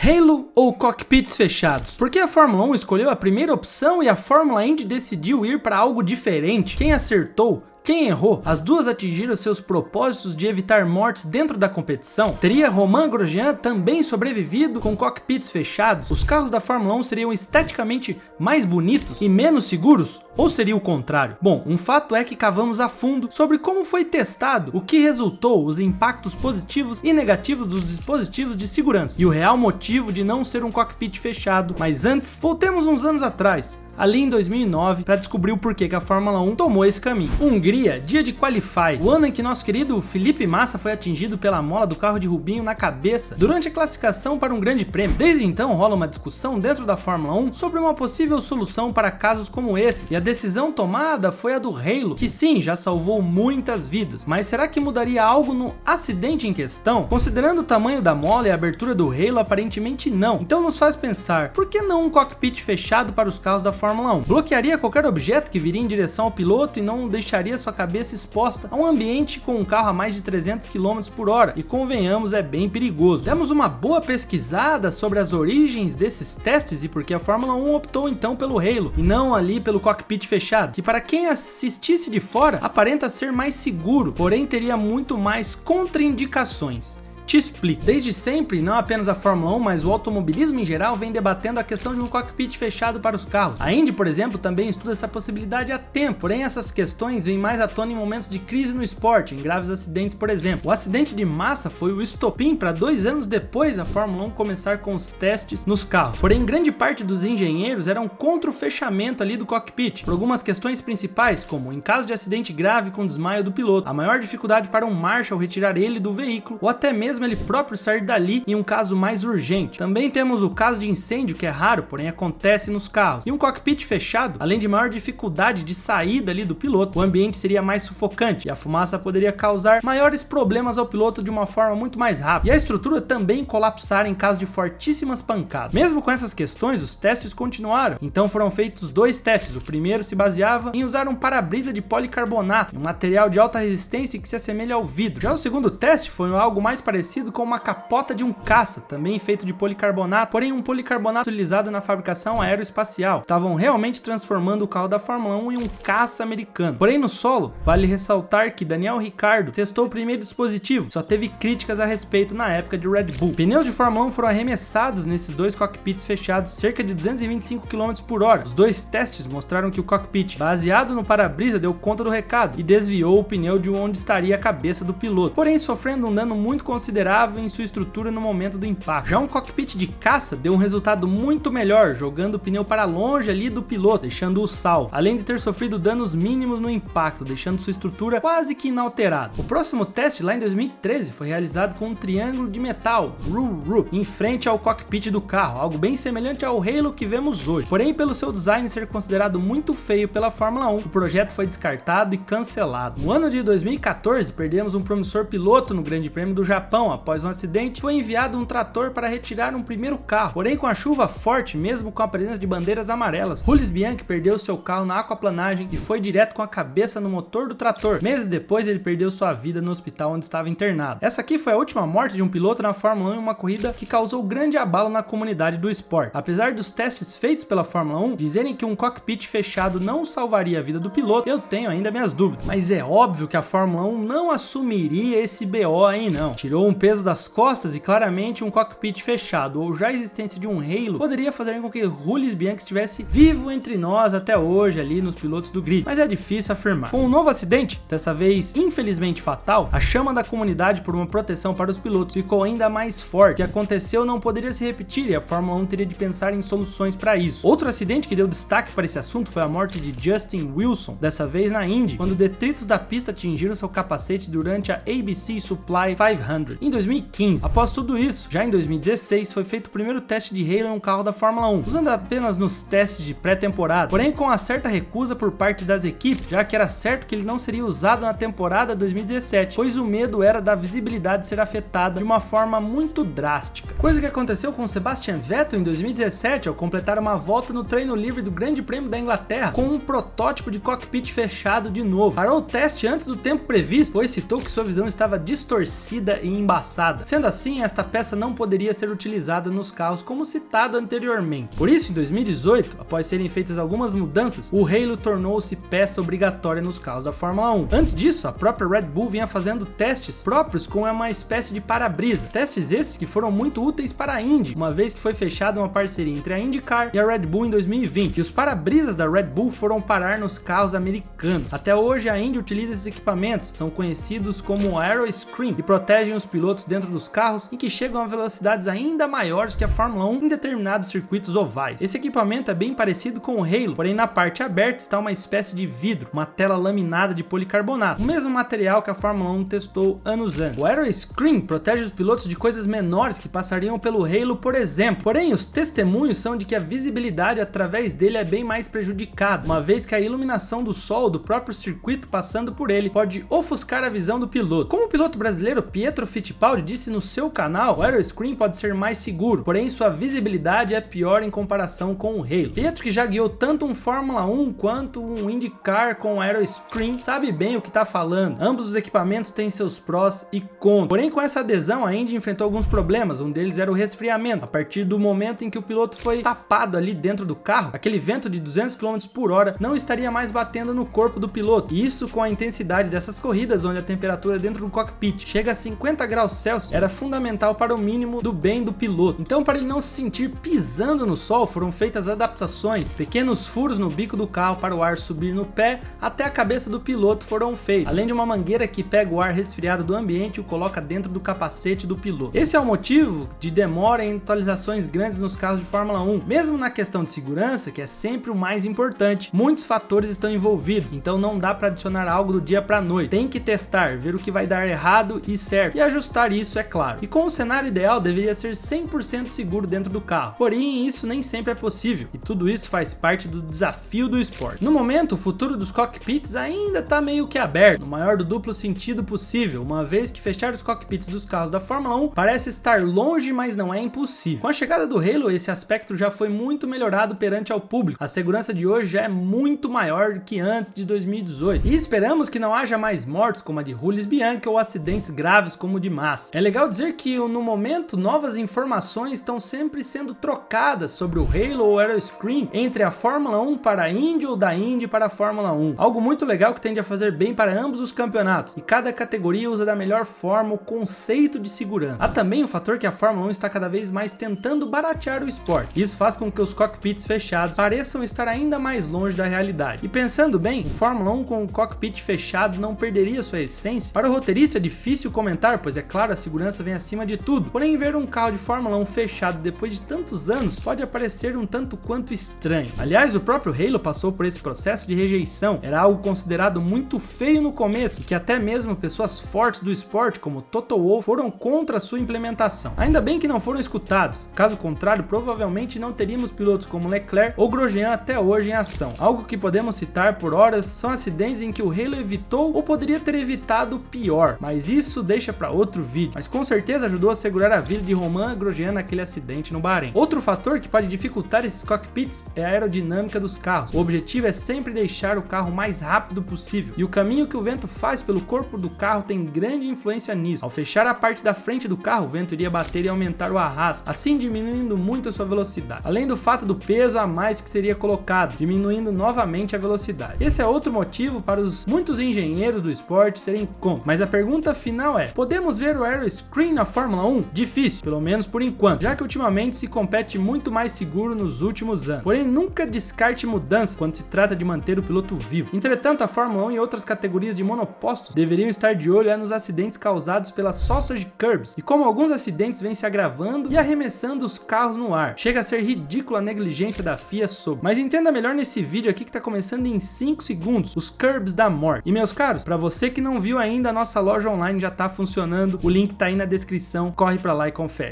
Halo ou cockpits fechados? Por que a Fórmula 1 escolheu a primeira opção e a Fórmula Indy decidiu ir para algo diferente? Quem acertou? Quem errou? As duas atingiram seus propósitos de evitar mortes dentro da competição? Teria Romain Grosjean também sobrevivido com cockpits fechados? Os carros da Fórmula 1 seriam esteticamente mais bonitos e menos seguros? Ou seria o contrário? Bom, um fato é que cavamos a fundo sobre como foi testado, o que resultou, os impactos positivos e negativos dos dispositivos de segurança e o real motivo de não ser um cockpit fechado. Mas antes, voltemos uns anos atrás, ali em 2009, para descobrir o porquê que a Fórmula 1 tomou esse caminho. Hungria, dia de Qualify, o ano em que nosso querido Felipe Massa foi atingido pela mola do carro de Rubinho na cabeça durante a classificação para um grande prêmio. Desde então rola uma discussão dentro da Fórmula 1 sobre uma possível solução para casos como esses, e a decisão tomada foi a do Halo, que sim, já salvou muitas vidas, mas será que mudaria algo no acidente em questão? Considerando o tamanho da mola e a abertura do Halo, aparentemente não. Então nos faz pensar, por que não um cockpit fechado para os carros da Fórmula 1? Bloquearia qualquer objeto que viria em direção ao piloto e não deixaria sua cabeça exposta a um ambiente com um carro a mais de 300 km por hora, e convenhamos, é bem perigoso. Demos uma boa pesquisada sobre as origens desses testes e por que a Fórmula 1 optou então pelo Halo e não ali pelo cockpit fechado, que para quem assistisse de fora aparenta ser mais seguro, porém teria muito mais contraindicações. Te explico. Desde sempre, não apenas a Fórmula 1, mas o automobilismo em geral vem debatendo a questão de um cockpit fechado para os carros. A Indy, por exemplo, também estuda essa possibilidade há tempo, porém essas questões vêm mais à tona em momentos de crise no esporte, em graves acidentes, por exemplo. O acidente de Massa foi o estopim para 2 anos depois da Fórmula 1 começar com os testes nos carros. Porém, grande parte dos engenheiros eram contra o fechamento ali do cockpit, por algumas questões principais, como em caso de acidente grave com desmaio do piloto, a maior dificuldade para um marshal retirar ele do veículo, ou até mesmo ele próprio sair dali em um caso mais urgente. Também temos o caso de incêndio, que é raro, porém acontece nos carros. E um cockpit fechado, além de maior dificuldade de saída ali do piloto, o ambiente seria mais sufocante e a fumaça poderia causar maiores problemas ao piloto de uma forma muito mais rápida. E a estrutura também colapsar em caso de fortíssimas pancadas. Mesmo com essas questões, os testes continuaram. Então foram feitos 2 testes. O primeiro se baseava em usar um para-brisa de policarbonato, um material de alta resistência que se assemelha ao vidro. Já o segundo teste foi algo mais parecido com uma capota de um caça, também feito de policarbonato, porém um policarbonato utilizado na fabricação aeroespacial. Estavam realmente transformando o carro da Fórmula 1 em um caça americano. Porém no solo, vale ressaltar que Daniel Ricciardo testou o primeiro dispositivo, só teve críticas a respeito na época de Red Bull. Pneus de Fórmula 1 foram arremessados nesses 2 cockpits fechados cerca de 225 km por hora. Os 2 testes mostraram que o cockpit, baseado no para-brisa, deu conta do recado e desviou o pneu de onde estaria a cabeça do piloto, porém sofrendo um dano muito considerável em sua estrutura no momento do impacto. Já um cockpit de caça deu um resultado muito melhor, jogando o pneu para longe ali do piloto, deixando-o salvo, além de ter sofrido danos mínimos no impacto, deixando sua estrutura quase que inalterada. O próximo teste, lá em 2013, foi realizado com um triângulo de metal, em frente ao cockpit do carro, algo bem semelhante ao Halo que vemos hoje. Porém, pelo seu design ser considerado muito feio pela Fórmula 1, o projeto foi descartado e cancelado. No ano de 2014, perdemos um promissor piloto no Grande Prêmio do Japão. Após um acidente, foi enviado um trator para retirar um primeiro carro. Porém, com a chuva forte, mesmo com a presença de bandeiras amarelas, Jules Bianchi perdeu seu carro na aquaplanagem e foi direto com a cabeça no motor do trator. Meses depois, ele perdeu sua vida no hospital onde estava internado. Essa aqui foi a última morte de um piloto na Fórmula 1 em uma corrida que causou grande abalo na comunidade do esporte. Apesar dos testes feitos pela Fórmula 1 dizerem que um cockpit fechado não salvaria a vida do piloto, eu tenho ainda minhas dúvidas. Mas é óbvio que a Fórmula 1 não assumiria esse BO aí não. Tirou um peso das costas e claramente um cockpit fechado ou já a existência de um Halo poderia fazer com que Jules Bianchi estivesse vivo entre nós até hoje ali nos pilotos do grid, mas é difícil afirmar. Com um novo acidente, dessa vez infelizmente fatal, a chama da comunidade por uma proteção para os pilotos ficou ainda mais forte. O que aconteceu não poderia se repetir e a Fórmula 1 teria de pensar em soluções para isso. Outro acidente que deu destaque para esse assunto foi a morte de Justin Wilson, dessa vez na Indy, quando detritos da pista atingiram seu capacete durante a ABC Supply 500 em 2015. Após tudo isso, já em 2016 foi feito o primeiro teste de Halo em um carro da Fórmula 1, usando apenas nos testes de pré-temporada, porém com uma certa recusa por parte das equipes, já que era certo que ele não seria usado na temporada 2017, pois o medo era da visibilidade ser afetada de uma forma muito drástica. Coisa que aconteceu com Sebastian Vettel em 2017 ao completar uma volta no treino livre do Grande Prêmio da Inglaterra com um protótipo de cockpit fechado de novo. Parou o teste antes do tempo previsto, pois citou que sua visão estava distorcida e embaçada. Sendo assim, esta peça não poderia ser utilizada nos carros como citado anteriormente. Por isso, em 2018, após serem feitas algumas mudanças, o Halo tornou-se peça obrigatória nos carros da Fórmula 1. Antes disso, a própria Red Bull vinha fazendo testes próprios com uma espécie de para-brisa. Testes esses que foram muito úteis para a Indy, uma vez que foi fechada uma parceria entre a IndyCar e a Red Bull em 2020. E os para-brisas da Red Bull foram parar nos carros americanos. Até hoje, a Indy utiliza esses equipamentos, são conhecidos como Aeroscreen, e protegem os pilotos dentro dos carros em que chegam a velocidades ainda maiores que a Fórmula 1 em determinados circuitos ovais. Esse equipamento é bem parecido com o Halo, porém na parte aberta está uma espécie de vidro, uma tela laminada de policarbonato, o mesmo material que a Fórmula 1 testou anos antes. O Aeroscreen protege os pilotos de coisas menores que passariam pelo Halo, por exemplo. Porém, os testemunhos são de que a visibilidade através dele é bem mais prejudicada, uma vez que a iluminação do sol do próprio circuito passando por ele pode ofuscar a visão do piloto. Como o piloto brasileiro Pietro Fittipaldi disse no seu canal, o Aeroscreen pode ser mais seguro, porém sua visibilidade é pior em comparação com o Halo. Pietro, que já guiou tanto um Fórmula 1 quanto um IndyCar com o Aeroscreen, sabe bem o que está falando. Ambos os equipamentos têm seus prós e contras. Porém, com essa adesão, a Indy enfrentou alguns problemas. Um deles era o resfriamento. A partir do momento em que o piloto foi tapado ali dentro do carro, aquele vento de 200 km por hora não estaria mais batendo no corpo do piloto. E isso, com a intensidade dessas corridas, onde a temperatura dentro do cockpit chega a 50 graus Celsius, era fundamental para o mínimo do bem do piloto. Então, para ele não se sentir pisando no sol, foram feitas adaptações. Pequenos furos no bico do carro para o ar subir no pé até a cabeça do piloto foram feitos, além de uma mangueira que pega o ar resfriado do ambiente e o coloca dentro do capacete do piloto. Esse é o motivo de demora em atualizações grandes nos carros de Fórmula 1. Mesmo na questão de segurança, que é sempre o mais importante, muitos fatores estão envolvidos, então não dá para adicionar algo do dia para noite. Tem que testar, ver o que vai dar errado e certo, e ajustar isso, é claro. E com o cenário ideal, deveria ser 100% seguro dentro do carro. Porém, isso nem sempre é possível, e tudo isso faz parte do desafio do esporte. No momento, o futuro dos cockpits ainda está meio que aberto, no maior do duplo sentido possível, uma vez que fechar os cockpits dos carros da Fórmula 1 parece estar longe, mas não é impossível. Com a chegada do Halo, esse aspecto já foi muito melhorado perante ao público. A segurança de hoje já é muito maior do que antes de 2018. E esperamos que não haja mais mortes como a de Jules Bianchi ou acidentes graves como o de Massa. É legal dizer que no momento novas informações estão sempre sendo trocadas sobre o Halo ou Aeroscreen entre a Fórmula 1 para a Indy ou da Indy para a Fórmula 1. Algo muito legal que tende a fazer bem para ambos os campeonatos, e cada categoria usa da melhor forma o conceito de segurança. Há também o fator que a Fórmula 1 está cada vez mais tentando baratear o esporte. Isso faz com que os cockpits fechados pareçam estar ainda mais longe da realidade. E pensando bem, o Fórmula 1 com o cockpit fechado não perderia sua essência? Para o roteirista é difícil comentar, pois é claro, a segurança vem acima de tudo. Porém, ver um carro de Fórmula 1 fechado depois de tantos anos pode parecer um tanto quanto estranho. Aliás, o próprio Halo passou por esse processo de rejeição. Era algo considerado muito feio no começo, e que até mesmo pessoas fortes do esporte, como Toto Wolff, foram contra a sua implementação. Ainda bem que não foram escutados, caso contrário, provavelmente não teríamos pilotos como Leclerc ou Grosjean até hoje em ação. Algo que podemos citar por horas são acidentes em que o Halo evitou ou poderia ter evitado pior, mas isso deixa para outro vídeo. Mas com certeza ajudou a segurar a vida de Romain Grosjean naquele acidente no Bahrein. Outro fator que pode dificultar esses cockpits é a aerodinâmica dos carros. O objetivo é sempre deixar o carro mais rápido possível, e o caminho que o vento faz pelo corpo do carro tem grande influência nisso. Ao fechar a parte da frente do carro, o vento iria bater e aumentar o arrasto, assim diminuindo muito a sua velocidade, além do fato do peso a mais que seria colocado, diminuindo novamente a velocidade. Esse é outro motivo para muitos engenheiros do esporte serem contra. Mas a pergunta final é: podemos ver o Aeroscreen na Fórmula 1? Difícil, pelo menos por enquanto, já que ultimamente se compete muito mais seguro nos últimos anos. Porém, nunca descarte mudança quando se trata de manter o piloto vivo. Entretanto, a Fórmula 1 e outras categorias de monopostos deveriam estar de olho nos acidentes causados pelas sausage curbs, e como alguns acidentes vêm se agravando e arremessando os carros no ar. Chega a ser ridícula a negligência da FIA sobre. Mas entenda melhor nesse vídeo aqui que tá começando em 5 segundos, os curbs da morte. E meus caros, para você que não viu ainda, a nossa loja online já tá funcionando, o link tá aí na descrição, corre pra lá e confere.